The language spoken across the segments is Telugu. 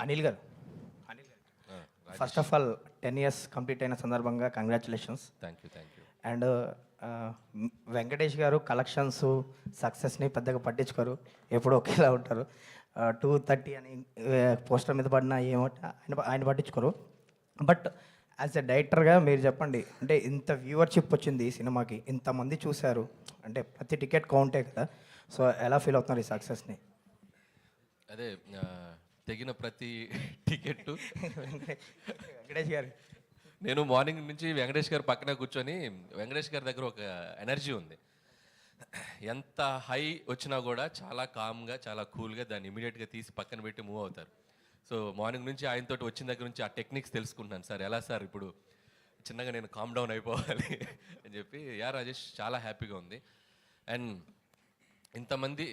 అనిల్ గారు first of all 10 years complete అయిన సందర్భంగా congratulations. Thank you. And Venkatesh గారు కలెక్షన్స్ సక్సెస్ని పెద్దగా పట్టించుకోరు, ఎప్పుడు ఒకేలా ఉంటారు. 230 అని పోస్టర్ మీద పడిన ఏమో ఆయన పట్టించుకోరు. బట్ యాజ్ ఎ డైరెక్టర్గా మీరు చెప్పండి, అంటే ఇంత వ్యూవర్షిప్ వచ్చింది ఈ సినిమాకి, ఇంతమంది చూశారు, అంటే ప్రతి టికెట్ కౌంటే కదా, సో ఎలా ఫీల్ అవుతున్నారు ఈ సక్సెస్ని? అదే తెగిన ప్రతి టికెట్ వెంకటేష్ గారు, నేను మార్నింగ్ నుంచి వెంకటేష్ గారు పక్కన కూర్చొని, వెంకటేష్ గారి దగ్గర ఒక ఎనర్జీ ఉంది. ఎంత హై వచ్చినా కూడా చాలా కామ్గా, చాలా కూల్గా దాన్ని ఇమీడియట్గా తీసి పక్కన పెట్టి మూవ్ అవుతారు. సో మార్నింగ్ నుంచి ఆయనతో వచ్చిన దగ్గర నుంచి ఆ టెక్నిక్స్ తెలుసుకుంటున్నాను. సార్ ఎలా సార్ ఇప్పుడు చిన్నగా నేను కామ్ డౌన్ అయిపోవాలి అని చెప్పి. రాజేష్ చాలా హ్యాపీగా ఉంది. అండ్ ఇంతమంది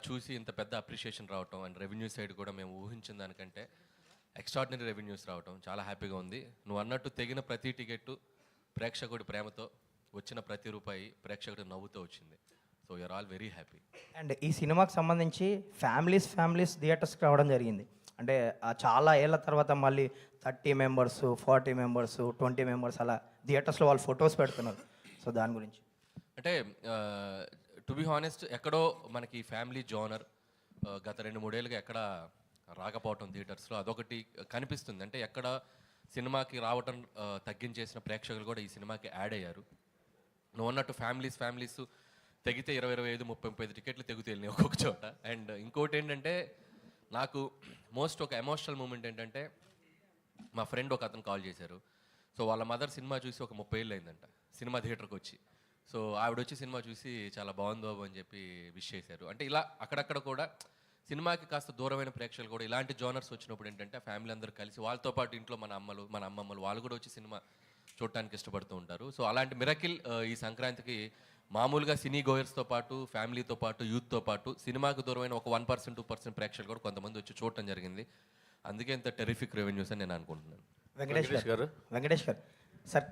చూసి ఇంత పెద్ద అప్రిషియేషన్ రావటం, అండ్ రెవెన్యూ సైడ్ కూడా మేము ఊహించిన దానికంటే ఎక్స్ట్రాడినరీ రెవెన్యూస్ రావటం చాలా హ్యాపీగా ఉంది. నువ్వు అన్నట్టు తెగిన ప్రతి టికెట్టు ప్రేక్షకుడి ప్రేమతో, వచ్చిన ప్రతి రూపాయి ప్రేక్షకుడి నవ్వుతో వచ్చింది. So you are all very happy. And ఈ సినిమాకి సంబంధించి ఫ్యామిలీస్ థియేటర్స్కి రావడం జరిగింది. అంటే చాలా ఏళ్ళ తర్వాత మళ్ళీ 30 members, 40 members, 20 members అలా థియేటర్స్లో వాళ్ళు ఫొటోస్ పెడుతున్నారు. సో దాని గురించి అంటే టు బి హానెస్ట్, ఎక్కడో మనకి ఫ్యామిలీ జోనర్ గత 2-3 ఏళ్ళుగా ఎక్కడ రాకపోవటం థియేటర్స్లో అదొకటి కనిపిస్తుంది. అంటే ఎక్కడ సినిమాకి రావటం తగ్గించేసిన ప్రేక్షకులు కూడా ఈ సినిమాకి యాడ్ అయ్యారు. నువ్వు అన్నట్టు ఫ్యామిలీస్ తెగితే 20, 25, 30 టికెట్లు తెగుతేళ్ళినాయి ఒక్కొక్క చోట. అండ్ ఇంకోటి ఏంటంటే, నాకు ఒక ఎమోషనల్ మూమెంట్ ఏంటంటే, మా ఫ్రెండ్ ఒక అతను కాల్ చేశారు. సో వాళ్ళ మదర్ సినిమా చూసి ఒక 30 ఏళ్ళు అయిందంట సినిమా థియేటర్కి వచ్చి. సో ఆవిడ వచ్చి సినిమా చూసి చాలా బాగుంది బాబు అని చెప్పి విష్ చేశారు. అంటే ఇలా అక్కడక్కడ కూడా సినిమాకి కాస్త దూరమైన ప్రేక్షకులు కూడా ఇలాంటి జోనర్స్ వచ్చినప్పుడు ఏంటంటే, ఫ్యామిలీ అందరూ కలిసి వాళ్ళతో పాటు ఇంట్లో మన అమ్మమ్మలు వాళ్ళు కూడా వచ్చి సినిమా చూడటానికి ఇష్టపడుతూ ఉంటారు. సో అలాంటి మిరకిల్ ఈ సంక్రాంతికి మామూలుగా సినీ గోయర్స్తో పాటు, ఫ్యామిలీతో పాటు, యూత్తో పాటు సినిమాకు దూరమైన ఒక 1%, 2% ప్రేక్షకులు కూడా కొంతమంది వచ్చి చూడటం జరిగింది. అందుకే ఇంత టెరిఫిక్ రెవెన్యూస్ అని నేను అనుకుంటున్నాను. వెంకటేష్ గారు సార్